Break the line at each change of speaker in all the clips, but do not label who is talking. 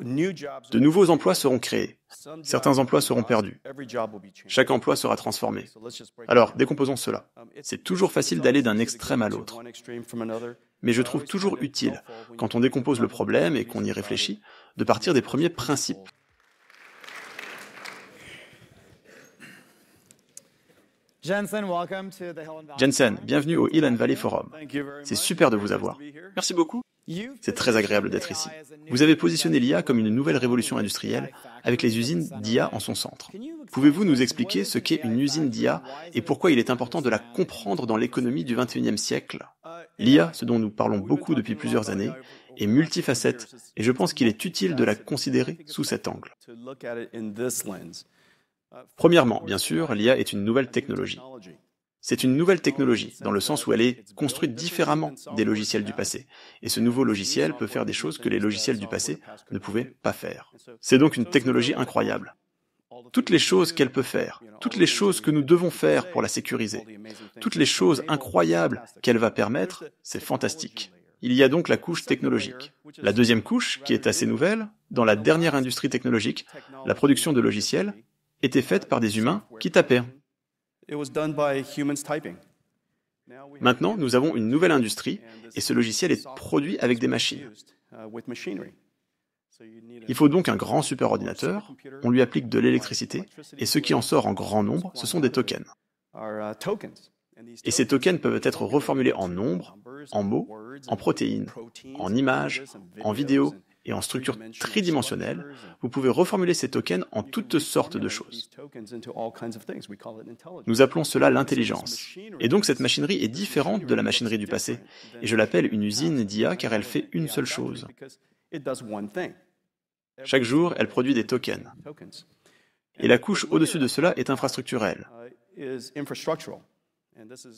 De nouveaux emplois seront créés. Certains emplois seront perdus. Chaque emploi sera transformé. Alors, décomposons cela. C'est toujours facile d'aller d'un extrême à l'autre. Mais je trouve toujours utile, quand on décompose le problème et qu'on y réfléchit, de partir des premiers principes. Jensen, bienvenue au Hill and Valley Forum. C'est super de vous avoir. Merci beaucoup. C'est très agréable d'être ici. Vous avez positionné l'IA comme une nouvelle révolution industrielle avec les usines d'IA en son centre. Pouvez-vous nous expliquer ce qu'est une usine d'IA et pourquoi il est important de la comprendre dans l'économie du XXIe siècle? L'IA, ce dont nous parlons beaucoup depuis plusieurs années, est multifacette et je pense qu'il est utile de la considérer sous cet angle. Premièrement, bien sûr, l'IA est une nouvelle technologie. C'est une nouvelle technologie, dans le sens où elle est construite différemment des logiciels du passé. Et ce nouveau logiciel peut faire des choses que les logiciels du passé ne pouvaient pas faire. C'est donc une technologie incroyable. Toutes les choses qu'elle peut faire, toutes les choses que nous devons faire pour la sécuriser, toutes les choses incroyables qu'elle va permettre, c'est fantastique. Il y a donc la couche technologique. La deuxième couche, qui est assez nouvelle, dans la dernière industrie technologique, la production de logiciels, était faite par des humains qui tapaient. Maintenant, nous avons une nouvelle industrie et ce logiciel est produit avec des machines. Il faut donc un grand superordinateur, on lui applique de l'électricité et ce qui en sort en grand nombre, ce sont des tokens. Et ces tokens peuvent être reformulés en nombres, en mots, en protéines, en images, en vidéos et en structures tridimensionnelles. Vous pouvez reformuler ces tokens en toutes sortes de choses. Nous appelons cela l'intelligence. Et donc cette machinerie est différente de la machinerie du passé. Et je l'appelle une usine d'IA car elle fait une seule chose. Chaque jour, elle produit des tokens. Et la couche au-dessus de cela est infrastructurelle. Et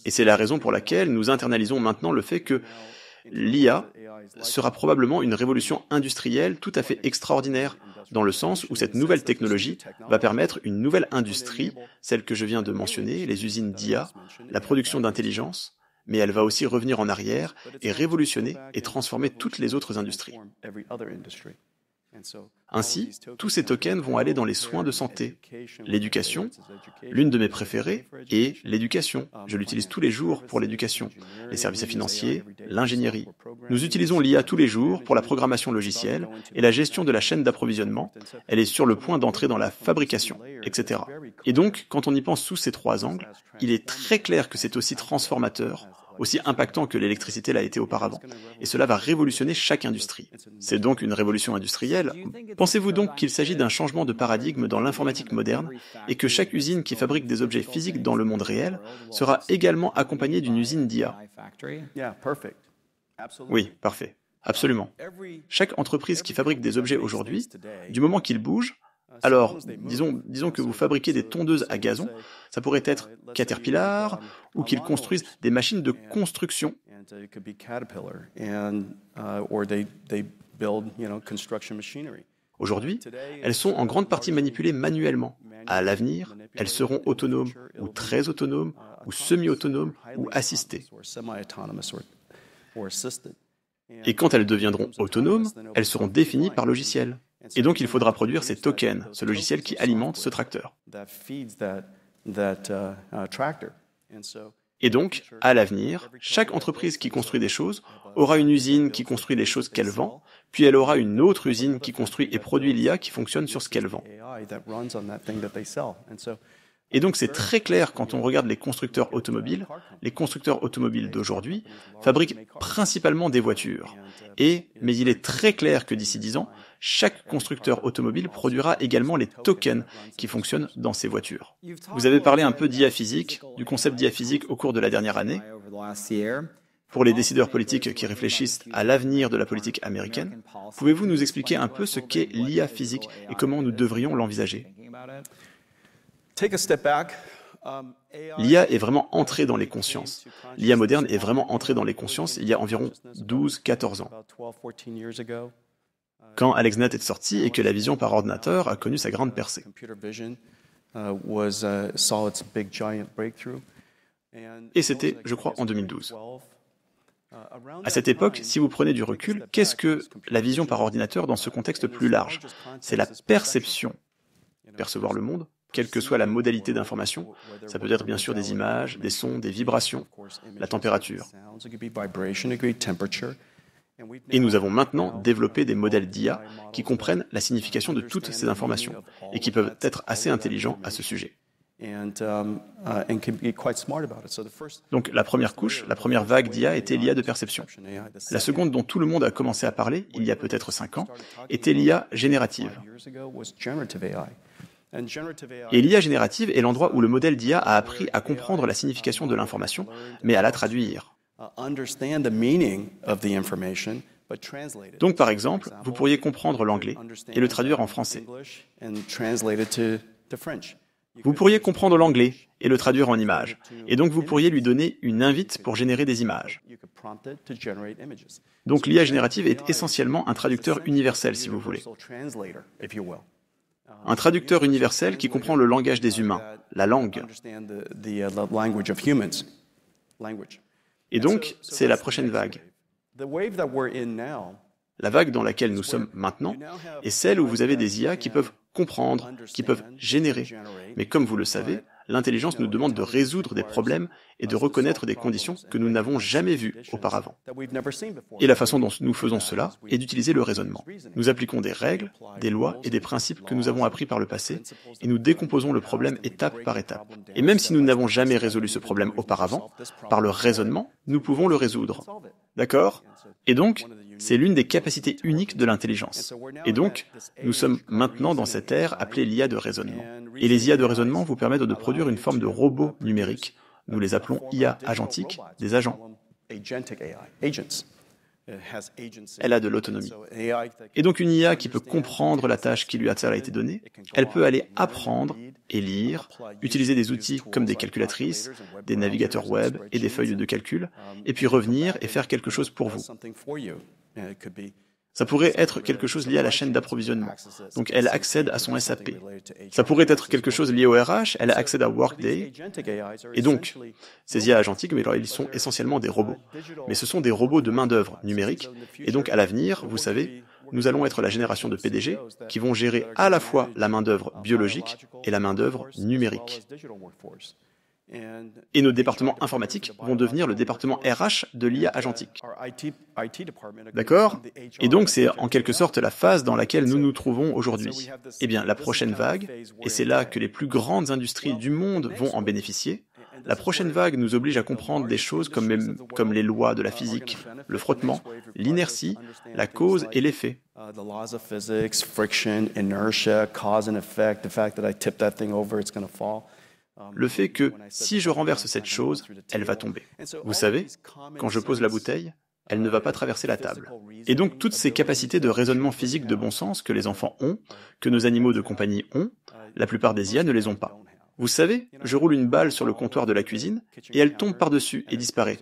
c'est la raison pour laquelle nous internalisons maintenant le fait que l'IA sera probablement une révolution industrielle tout à fait extraordinaire, dans le sens où cette nouvelle technologie va permettre une nouvelle industrie, celle que je viens de mentionner, les usines d'IA, la production d'intelligence, mais elle va aussi revenir en arrière et révolutionner et transformer toutes les autres industries. Ainsi, tous ces tokens vont aller dans les soins de santé, l'éducation, l'une de mes préférées, est l'éducation. Je l'utilise tous les jours pour l'éducation, les services financiers, l'ingénierie. Nous utilisons l'IA tous les jours pour la programmation logicielle et la gestion de la chaîne d'approvisionnement. Elle est sur le point d'entrer dans la fabrication, etc. Et donc, quand on y pense sous ces trois angles, il est très clair que c'est aussi transformateur, aussi impactant que l'électricité l'a été auparavant. Et cela va révolutionner chaque industrie. C'est donc une révolution industrielle. Pensez-vous donc qu'il s'agit d'un changement de paradigme dans l'informatique moderne et que chaque usine qui fabrique des objets physiques dans le monde réel sera également accompagnée d'une usine d'IA? Oui, parfait. Absolument. Chaque entreprise qui fabrique des objets aujourd'hui, du moment qu'ils bougent, alors, disons que vous fabriquez des tondeuses à gazon, ça pourrait être Caterpillar, ou qu'ils construisent des machines de construction. Aujourd'hui, elles sont en grande partie manipulées manuellement. À l'avenir, elles seront autonomes, ou très autonomes, ou semi-autonomes, ou assistées. Et quand elles deviendront autonomes, elles seront définies par logiciel. Et donc il faudra produire ces tokens, ce logiciel qui alimente ce tracteur. Et donc, à l'avenir, chaque entreprise qui construit des choses aura une usine qui construit les choses qu'elle vend, puis elle aura une autre usine qui construit et produit l'IA qui fonctionne sur ce qu'elle vend. Et donc c'est très clair quand on regarde les constructeurs automobiles d'aujourd'hui fabriquent principalement des voitures. Mais il est très clair que d'ici 10 ans, chaque constructeur automobile produira également les tokens qui fonctionnent dans ces voitures. Vous avez parlé un peu d'IA physique, du concept d'IA physique au cours de la dernière année. Pour les décideurs politiques qui réfléchissent à l'avenir de la politique américaine, pouvez-vous nous expliquer un peu ce qu'est l'IA physique et comment nous devrions l'envisager? L'IA est vraiment entrée dans les consciences. L'IA moderne est vraiment entrée dans les consciences il y a environ 12-14 ans. Quand AlexNet est sorti et que la vision par ordinateur a connu sa grande percée. Et c'était, je crois, en 2012. À cette époque, si vous prenez du recul, qu'est-ce que la vision par ordinateur dans ce contexte plus large? C'est la perception. Percevoir le monde, quelle que soit la modalité d'information. Ça peut être bien sûr des images, des sons, des vibrations, la température. Et nous avons maintenant développé des modèles d'IA qui comprennent la signification de toutes ces informations et qui peuvent être assez intelligents à ce sujet. Donc la première couche, la première vague d'IA était l'IA de perception. La seconde dont tout le monde a commencé à parler, il y a peut-être 5 ans, était l'IA générative. Et l'IA générative est l'endroit où le modèle d'IA a appris à comprendre la signification de l'information, mais à la traduire. Donc par exemple, vous pourriez comprendre l'anglais et le traduire en français. Vous pourriez comprendre l'anglais et le traduire en images. Et donc vous pourriez lui donner une invite pour générer des images. Donc l'IA générative est essentiellement un traducteur universel, si vous voulez. Un traducteur universel qui comprend le langage des humains, la langue. Et donc, c'est la prochaine vague. La vague dans laquelle nous sommes maintenant est celle où vous avez des IA qui peuvent comprendre, qui peuvent générer. Mais comme vous le savez, l'intelligence nous demande de résoudre des problèmes et de reconnaître des conditions que nous n'avons jamais vues auparavant. Et la façon dont nous faisons cela est d'utiliser le raisonnement. Nous appliquons des règles, des lois et des principes que nous avons appris par le passé et nous décomposons le problème étape par étape. Et même si nous n'avons jamais résolu ce problème auparavant, par le raisonnement, nous pouvons le résoudre. D'accord ? Et donc, c'est l'une des capacités uniques de l'intelligence. Et donc, nous sommes maintenant dans cette ère appelée l'IA de raisonnement. Et les IA de raisonnement vous permettent de produire une forme de robot numérique. Nous les appelons IA agentiques, des agents. Elle a de l'autonomie. Et donc une IA qui peut comprendre la tâche qui lui a été donnée, elle peut aller apprendre et lire, utiliser des outils comme des calculatrices, des navigateurs web et des feuilles de calcul, et puis revenir et faire quelque chose pour vous. Ça pourrait être quelque chose lié à la chaîne d'approvisionnement. Donc elle accède à son SAP. Ça pourrait être quelque chose lié au RH, elle accède à Workday. Et donc, ces IA agentiques, mais alors, ils sont essentiellement des robots. Mais ce sont des robots de main-d'œuvre numérique. Et donc à l'avenir, vous savez, nous allons être la génération de PDG qui vont gérer à la fois la main-d'œuvre biologique et la main-d'œuvre numérique. Et nos départements informatiques vont devenir le département RH de l'IA agentique. D'accord ? Et donc c'est en quelque sorte la phase dans laquelle nous nous trouvons aujourd'hui. Eh bien, la prochaine vague, et c'est là que les plus grandes industries du monde vont en bénéficier, la prochaine vague nous oblige à comprendre des choses comme les lois de la physique, le frottement, l'inertie, la cause et l'effet. Le fait que, si je renverse cette chose, elle va tomber. Vous savez, quand je pose la bouteille, elle ne va pas traverser la table. Et donc, toutes ces capacités de raisonnement physique de bon sens que les enfants ont, que nos animaux de compagnie ont, la plupart des IA ne les ont pas. Vous savez, je roule une balle sur le comptoir de la cuisine et elle tombe par-dessus et disparaît.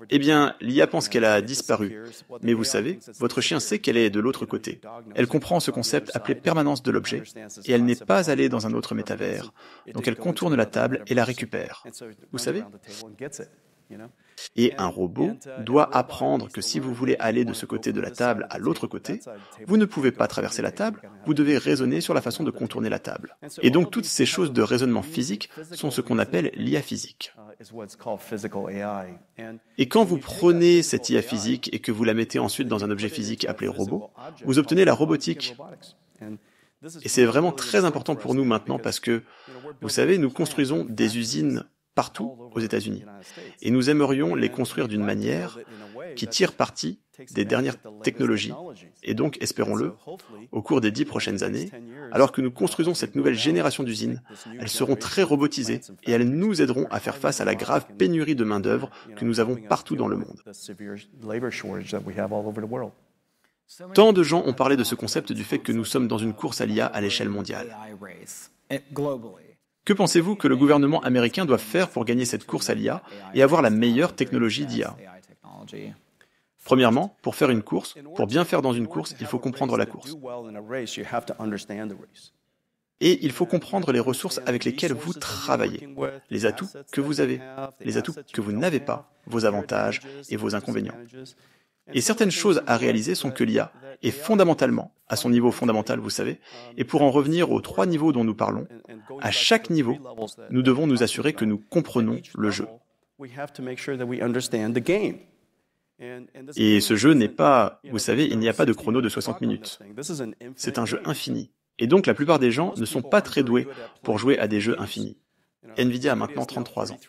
Eh bien, l'IA pense qu'elle a disparu. Mais vous savez, votre chien sait qu'elle est de l'autre côté. Elle comprend ce concept appelé permanence de l'objet et elle n'est pas allée dans un autre métavers. Donc elle contourne la table et la récupère. Vous savez ? Et un robot doit apprendre que si vous voulez aller de ce côté de la table à l'autre côté, vous ne pouvez pas traverser la table, vous devez raisonner sur la façon de contourner la table. Et donc toutes ces choses de raisonnement physique sont ce qu'on appelle l'IA physique. Et quand vous prenez cette IA physique et que vous la mettez ensuite dans un objet physique appelé robot, vous obtenez la robotique. Et c'est vraiment très important pour nous maintenant parce que, vous savez, nous construisons des usines partout aux États-Unis. Et nous aimerions les construire d'une manière qui tire parti des dernières technologies. Et donc, espérons-le, au cours des 10 prochaines années, alors que nous construisons cette nouvelle génération d'usines, elles seront très robotisées et elles nous aideront à faire face à la grave pénurie de main-d'œuvre que nous avons partout dans le monde. Tant de gens ont parlé de ce concept du fait que nous sommes dans une course à l'IA à l'échelle mondiale. Que pensez-vous que le gouvernement américain doit faire pour gagner cette course à l'IA et avoir la meilleure technologie d'IA ? Premièrement, pour faire une course, pour bien faire dans une course, il faut comprendre la course. Et il faut comprendre les ressources avec lesquelles vous travaillez, les atouts que vous avez, les atouts que vous n'avez pas, vos avantages et vos inconvénients. Et certaines choses à réaliser sont que l'IA est fondamentalement, à son niveau fondamental, vous savez, et pour en revenir aux 3 niveaux dont nous parlons, à chaque niveau, nous devons nous assurer que nous comprenons le jeu. Et ce jeu n'est pas, vous savez, il n'y a pas de chrono de 60 minutes. C'est un jeu infini. Et donc la plupart des gens ne sont pas très doués pour jouer à des jeux infinis. Nvidia a maintenant 33 ans.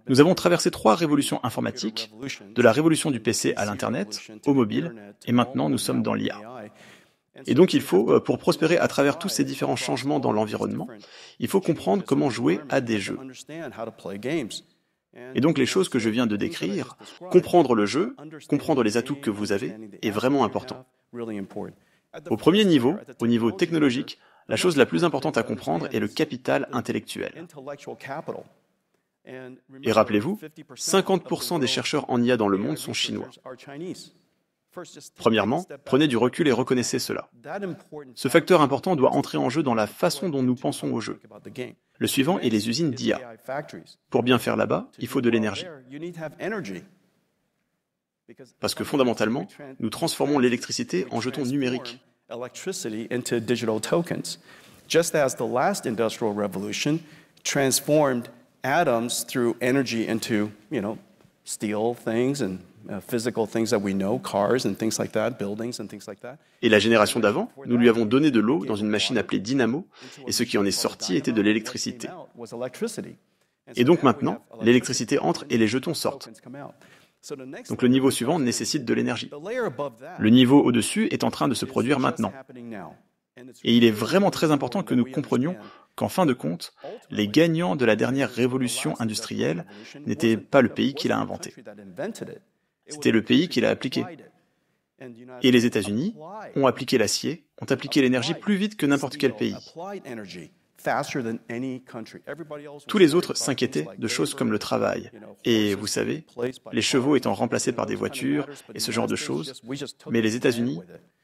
Nous avons traversé 3 révolutions informatiques, de la révolution du PC à l'Internet, au mobile, et maintenant nous sommes dans l'IA. Et donc il faut, pour prospérer à travers tous ces différents changements dans l'environnement, il faut comprendre comment jouer à des jeux. Et donc les choses que je viens de décrire, comprendre le jeu, comprendre les atouts que vous avez, est vraiment important. Au premier niveau, au niveau technologique, la chose la plus importante à comprendre est le capital intellectuel. Et rappelez-vous, 50% des chercheurs en IA dans le monde sont chinois. Premièrement, prenez du recul et reconnaissez cela. Ce facteur important doit entrer en jeu dans la façon dont nous pensons au jeu. Le suivant est les usines d'IA. Pour bien faire là-bas, il faut de l'énergie. Parce que fondamentalement, nous transformons l'électricité en jetons numériques.
Just as the last industrial revolution transformed atoms through energy into, steel things and physical things that we know, cars and things like that, buildings and things like that.
Et la génération d'avant, nous lui avons donné de l'eau dans une machine appelée dynamo, et ce qui en est sorti était de l'électricité. Et donc maintenant, l'électricité entre et les jetons sortent. Donc le niveau suivant nécessite de l'énergie. Le niveau au-dessus est en train de se produire maintenant. Et il est vraiment très important que nous comprenions qu'en fin de compte, les gagnants de la dernière révolution industrielle n'étaient pas le pays qui l'a inventé. C'était le pays qui l'a appliqué. Et les États-Unis ont appliqué l'acier, ont appliqué l'énergie plus vite que n'importe quel pays. Tous les autres s'inquiétaient de choses comme le travail. Et vous savez, les chevaux étant remplacés par des voitures et ce genre de choses. Mais les États-Unis,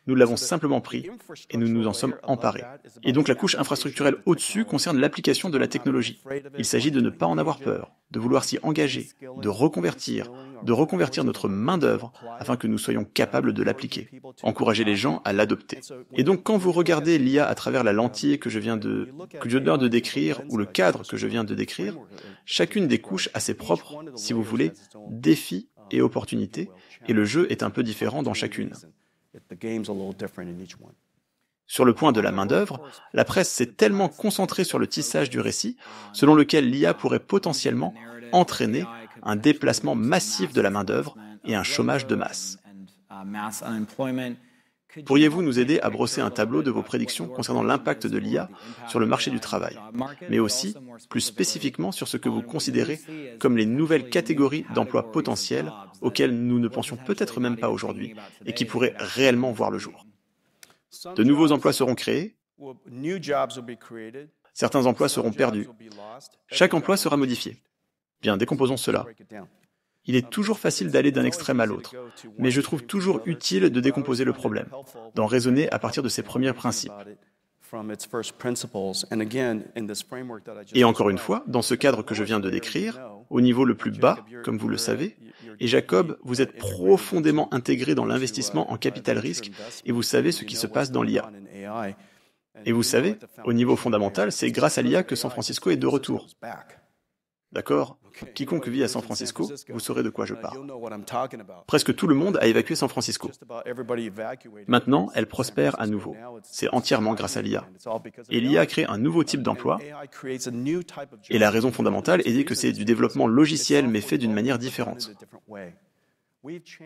nous l'avons simplement pris et nous nous en sommes emparés. Et donc la couche infrastructurelle au-dessus concerne l'application de la technologie. Il s'agit de ne pas en avoir peur, de vouloir s'y engager, de reconvertir notre main-d'œuvre afin que nous soyons capables de l'appliquer. Encourager les gens à l'adopter. Et donc quand vous regardez l'IA à travers la lentille que je viens de décrire ou le cadre que je viens de décrire, chacune des couches a ses propres, si vous voulez, défis et opportunités, et le jeu est un peu différent dans chacune. Sur le point de la main-d'œuvre, la presse s'est tellement concentrée sur le tissage du récit, selon lequel l'IA pourrait potentiellement entraîner un déplacement massif de la main-d'œuvre et un chômage de masse. Pourriez-vous nous aider à brosser un tableau de vos prédictions concernant l'impact de l'IA sur le marché du travail, mais aussi, plus spécifiquement, sur ce que vous considérez comme les nouvelles catégories d'emplois potentiels auxquels nous ne pensions peut-être même pas aujourd'hui et qui pourraient réellement voir le jour? De nouveaux emplois seront créés, certains emplois seront perdus, chaque emploi sera modifié. Bien, décomposons cela. Il est toujours facile d'aller d'un extrême à l'autre, mais je trouve toujours utile de décomposer le problème, d'en raisonner à partir de ses premiers principes. Et encore une fois, dans ce cadre que je viens de décrire, au niveau le plus bas, comme vous le savez, et Jacob, vous êtes profondément intégré dans l'investissement en capital risque et vous savez ce qui se passe dans l'IA. Et vous savez, au niveau fondamental, c'est grâce à l'IA que San Francisco est de retour. D'accord? Quiconque vit à San Francisco, vous saurez de quoi je parle. Presque tout le monde a évacué San Francisco. Maintenant, elle prospère à nouveau. C'est entièrement grâce à l'IA. Et l'IA crée un nouveau type d'emploi. Et la raison fondamentale est que c'est du développement logiciel, mais fait d'une manière différente.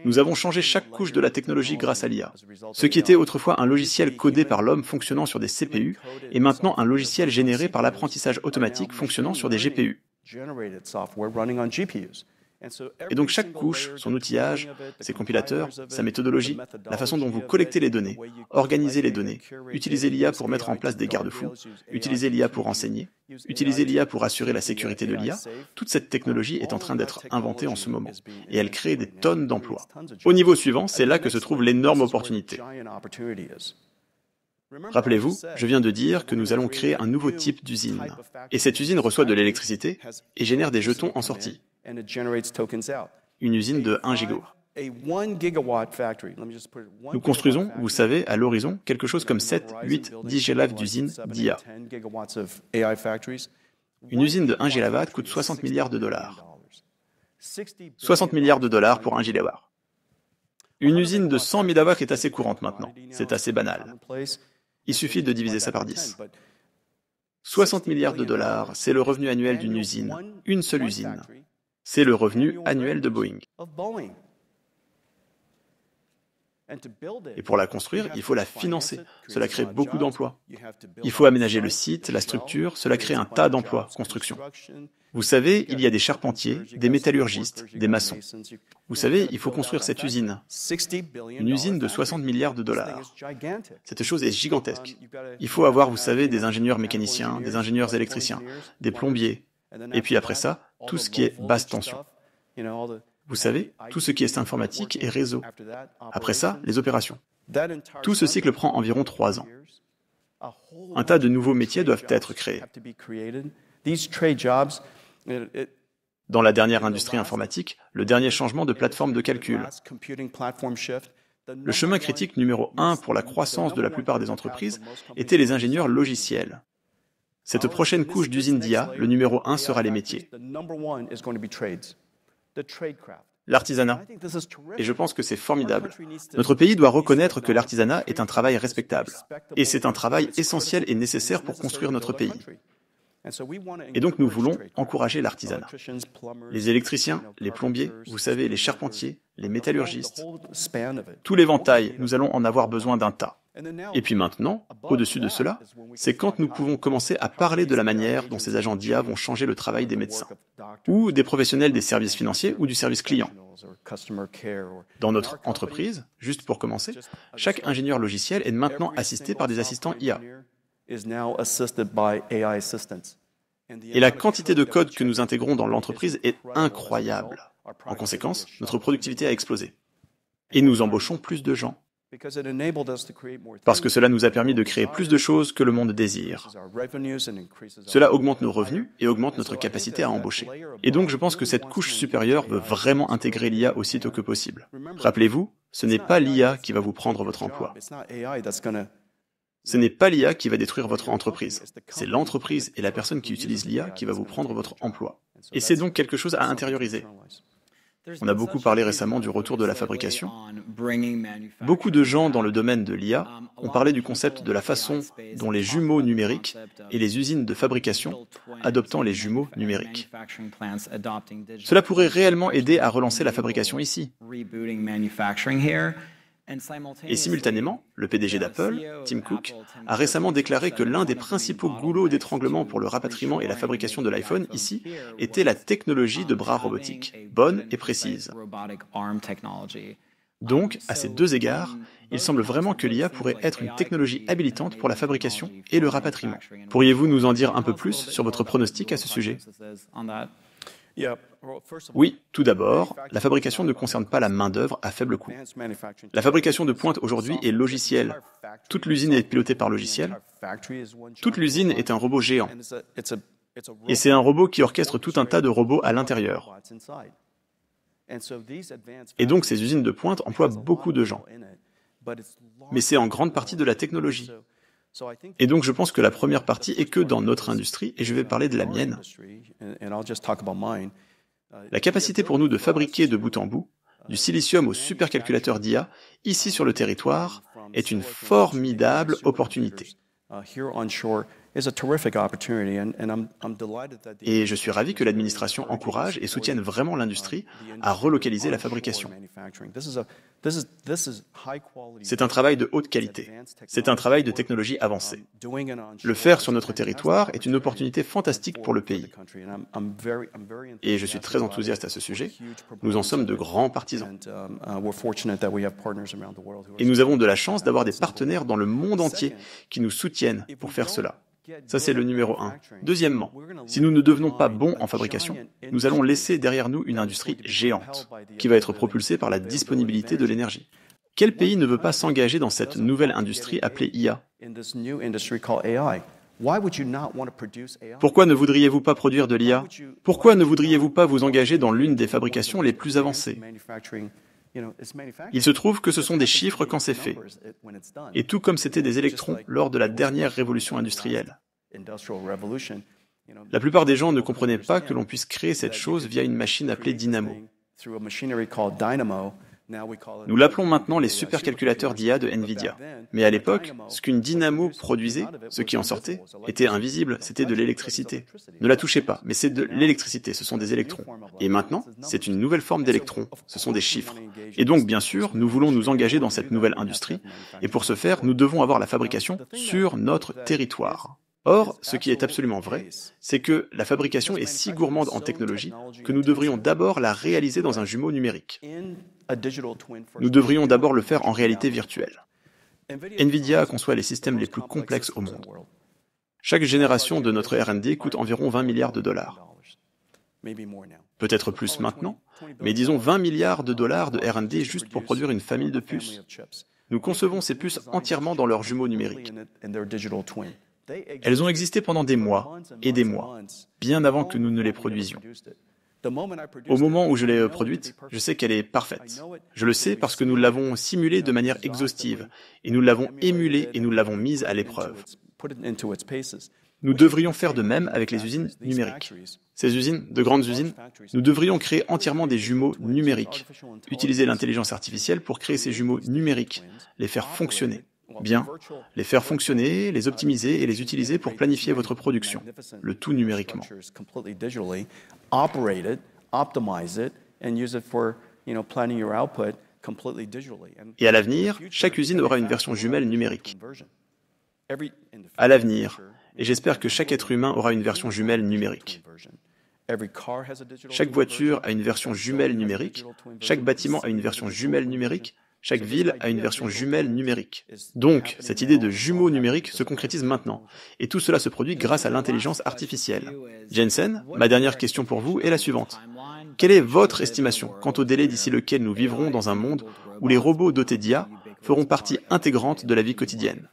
Nous avons changé chaque couche de la technologie grâce à l'IA. Ce qui était autrefois un logiciel codé par l'homme fonctionnant sur des CPU est maintenant un logiciel généré par l'apprentissage automatique fonctionnant sur des GPU. Et donc chaque couche, son outillage, ses compilateurs, sa méthodologie, la façon dont vous collectez les données, organisez les données, utilisez l'IA pour mettre en place des garde-fous, utilisez l'IA pour enseigner, utilisez l'IA pour assurer la sécurité de l'IA, toute cette technologie est en train d'être inventée en ce moment, et elle crée des tonnes d'emplois. Au niveau suivant, c'est là que se trouve l'énorme opportunité. Rappelez-vous, je viens de dire que nous allons créer un nouveau type d'usine. Et cette usine reçoit de l'électricité et génère des jetons en sortie. Une usine de 1 gigawatt. Nous construisons, vous savez, à l'horizon, quelque chose comme 7, 8, 10 gigawatts d'usines d'IA. Une usine de 1 gigawatt coûte 60 milliards de dollars. 60 milliards de dollars pour 1 gigawatt. Une usine de 100 mégawatts est assez courante maintenant. C'est assez banal. Il suffit de diviser ça par 10. 60 milliards de dollars, c'est le revenu annuel d'une usine. Une seule usine. C'est le revenu annuel de Boeing. Et pour la construire, il faut la financer. Cela crée beaucoup d'emplois. Il faut aménager le site, la structure, cela crée un tas d'emplois, construction. Vous savez, il y a des charpentiers, des métallurgistes, des maçons. Vous savez, il faut construire cette usine. Une usine de 60 milliards de dollars. Cette chose est gigantesque. Il faut avoir, vous savez, des ingénieurs mécaniciens, des ingénieurs électriciens, des plombiers. Et puis après ça, tout ce qui est basse tension. Vous savez, tout ce qui est informatique et réseau. Après ça, les opérations. Tout ce cycle prend environ 3 ans. Un tas de nouveaux métiers doivent être créés. Dans la dernière industrie informatique, le dernier changement de plateforme de calcul. Le chemin critique numéro 1 pour la croissance de la plupart des entreprises était les ingénieurs logiciels. Cette prochaine couche d'usine d'IA, le numéro 1 sera les métiers. L'artisanat. Et je pense que c'est formidable. Notre pays doit reconnaître que l'artisanat est un travail respectable. Et c'est un travail essentiel et nécessaire pour construire notre pays. Et donc nous voulons encourager l'artisanat. Les électriciens, les plombiers, vous savez, les charpentiers, les métallurgistes, tout l'éventail, nous allons en avoir besoin d'un tas. Et puis maintenant, au-dessus de cela, c'est quand nous pouvons commencer à parler de la manière dont ces agents d'IA vont changer le travail des médecins, ou des professionnels des services financiers ou du service client. Dans notre entreprise, juste pour commencer, chaque ingénieur logiciel est maintenant assisté par des assistants IA. Et la quantité de code que nous intégrons dans l'entreprise est incroyable. En conséquence, notre productivité a explosé. Et nous embauchons plus de gens. Parce que cela nous a permis de créer plus de choses que le monde désire. Cela augmente nos revenus et augmente notre capacité à embaucher. Et donc je pense que cette couche supérieure veut vraiment intégrer l'IA aussitôt que possible. Rappelez-vous, ce n'est pas l'IA qui va vous prendre votre emploi. Ce n'est pas l'IA qui va détruire votre entreprise. C'est l'entreprise et la personne qui utilise l'IA qui va vous prendre votre emploi. Et c'est donc quelque chose à intérioriser. On a beaucoup parlé récemment du retour de la fabrication. Beaucoup de gens dans le domaine de l'IA ont parlé du concept de la façon dont les jumeaux numériques et les usines de fabrication adoptant les jumeaux numériques. Cela pourrait réellement aider à relancer la fabrication ici. Et simultanément, le PDG d'Apple, Tim Cook, a récemment déclaré que l'un des principaux goulots d'étranglement pour le rapatriement et la fabrication de l'iPhone ici était la technologie de bras robotique, bonne et précise. Donc, à ces deux égards, il semble vraiment que l'IA pourrait être une technologie habilitante pour la fabrication et le rapatriement. Pourriez-vous nous en dire un peu plus sur votre pronostic à ce sujet ? Oui, tout d'abord, la fabrication ne concerne pas la main-d'œuvre à faible coût. La fabrication de pointe aujourd'hui est logicielle. Toute l'usine est pilotée par logiciel. Toute l'usine est un robot géant. Et c'est un robot qui orchestre tout un tas de robots à l'intérieur. Et donc ces usines de pointe emploient beaucoup de gens. Mais c'est en grande partie de la technologie. Et donc je pense que la première partie est que dans notre industrie, et je vais parler de la mienne. La capacité pour nous de fabriquer de bout en bout, du silicium au supercalculateur d'IA, ici sur le territoire, est une formidable opportunité. Et je suis ravi que l'administration encourage et soutienne vraiment l'industrie à relocaliser la fabrication. C'est un travail de haute qualité. C'est un travail de technologie avancée. Le faire sur notre territoire est une opportunité fantastique pour le pays. Et je suis très enthousiaste à ce sujet. Nous en sommes de grands partisans. Et nous avons de la chance d'avoir des partenaires dans le monde entier qui nous soutiennent pour faire cela. Ça, c'est le numéro 1. Deuxièmement, si nous ne devenons pas bons en fabrication, nous allons laisser derrière nous une industrie géante qui va être propulsée par la disponibilité de l'énergie. Quel pays ne veut pas s'engager dans cette nouvelle industrie appelée IA? Pourquoi ne voudriez-vous pas produire de l'IA? Pourquoi ne voudriez-vous pas vous engager dans l'une des fabrications les plus avancées? Il se trouve que ce sont des chiffres quand c'est fait. Et tout comme c'était des électrons lors de la dernière révolution industrielle. La plupart des gens ne comprenaient pas que l'on puisse créer cette chose via une machine appelée dynamo. Nous l'appelons maintenant les supercalculateurs d'IA de NVIDIA. Mais à l'époque, ce qu'une dynamo produisait, ce qui en sortait, était invisible, c'était de l'électricité. Ne la touchez pas, mais c'est de l'électricité, ce sont des électrons. Et maintenant, c'est une nouvelle forme d'électrons, ce sont des chiffres. Et donc, bien sûr, nous voulons nous engager dans cette nouvelle industrie, et pour ce faire, nous devons avoir la fabrication sur notre territoire. Or, ce qui est absolument vrai, c'est que la fabrication est si gourmande en technologie que nous devrions d'abord la réaliser dans un jumeau numérique. Nous devrions d'abord le faire en réalité virtuelle. NVIDIA conçoit les systèmes les plus complexes au monde. Chaque génération de notre R&D coûte environ 20 milliards de dollars. Peut-être plus maintenant, mais disons 20 milliards de dollars de R&D juste pour produire une famille de puces. Nous concevons ces puces entièrement dans leur jumeau numérique. Elles ont existé pendant des mois et des mois, bien avant que nous ne les produisions. Au moment où je l'ai produite, je sais qu'elle est parfaite. Je le sais parce que nous l'avons simulée de manière exhaustive, et nous l'avons émulée et nous l'avons mise à l'épreuve. Nous devrions faire de même avec les usines numériques. Ces usines, de grandes usines, nous devrions créer entièrement des jumeaux numériques, utiliser l'intelligence artificielle pour créer ces jumeaux numériques, les faire fonctionner. Bien, les faire fonctionner, les optimiser et les utiliser pour planifier votre production, le tout numériquement. Et à l'avenir, chaque usine aura une version jumelle numérique. À l'avenir, et j'espère que chaque être humain aura une version jumelle numérique. Chaque voiture a une version jumelle numérique, chaque bâtiment a une version jumelle numérique, chaque ville a une version jumelle numérique. Donc, cette idée de jumeaux numériques se concrétise maintenant, et tout cela se produit grâce à l'intelligence artificielle. Jensen, ma dernière question pour vous est la suivante. Quelle est votre estimation quant au délai d'ici lequel nous vivrons dans un monde où les robots dotés d'IA feront partie intégrante de la vie quotidienne?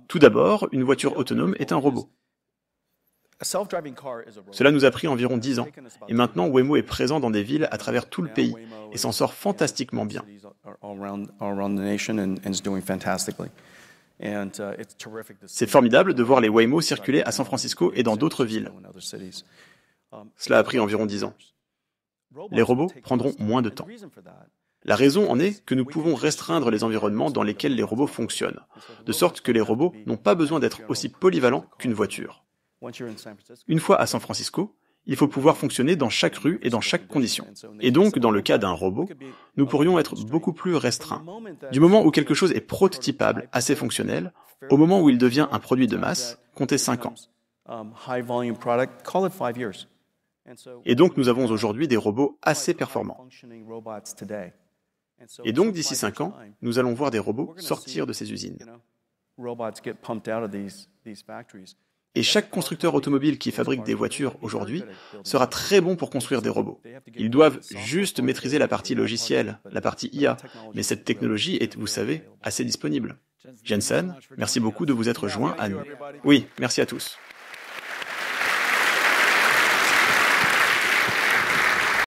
Tout d'abord, une voiture autonome est un robot. Cela nous a pris environ 10 ans, et maintenant Waymo est présent dans des villes à travers tout le pays, et s'en sort fantastiquement bien. C'est formidable de voir les Waymo circuler à San Francisco et dans d'autres villes. Cela a pris environ 10 ans. Les robots prendront moins de temps. La raison en est que nous pouvons restreindre les environnements dans lesquels les robots fonctionnent, de sorte que les robots n'ont pas besoin d'être aussi polyvalents qu'une voiture. Une fois à San Francisco, il faut pouvoir fonctionner dans chaque rue et dans chaque condition. Et donc, dans le cas d'un robot, nous pourrions être beaucoup plus restreints. Du moment où quelque chose est prototypable, assez fonctionnel, au moment où il devient un produit de masse, comptez 5 ans. Et donc, nous avons aujourd'hui des robots assez performants. Et donc, d'ici 5 ans, nous allons voir des robots sortir de ces usines. Et chaque constructeur automobile qui fabrique des voitures aujourd'hui sera très bon pour construire des robots. Ils doivent juste maîtriser la partie logicielle, la partie IA, mais cette technologie est, vous savez, assez disponible. Jensen, merci beaucoup de vous être joint à nous. Oui, merci à tous.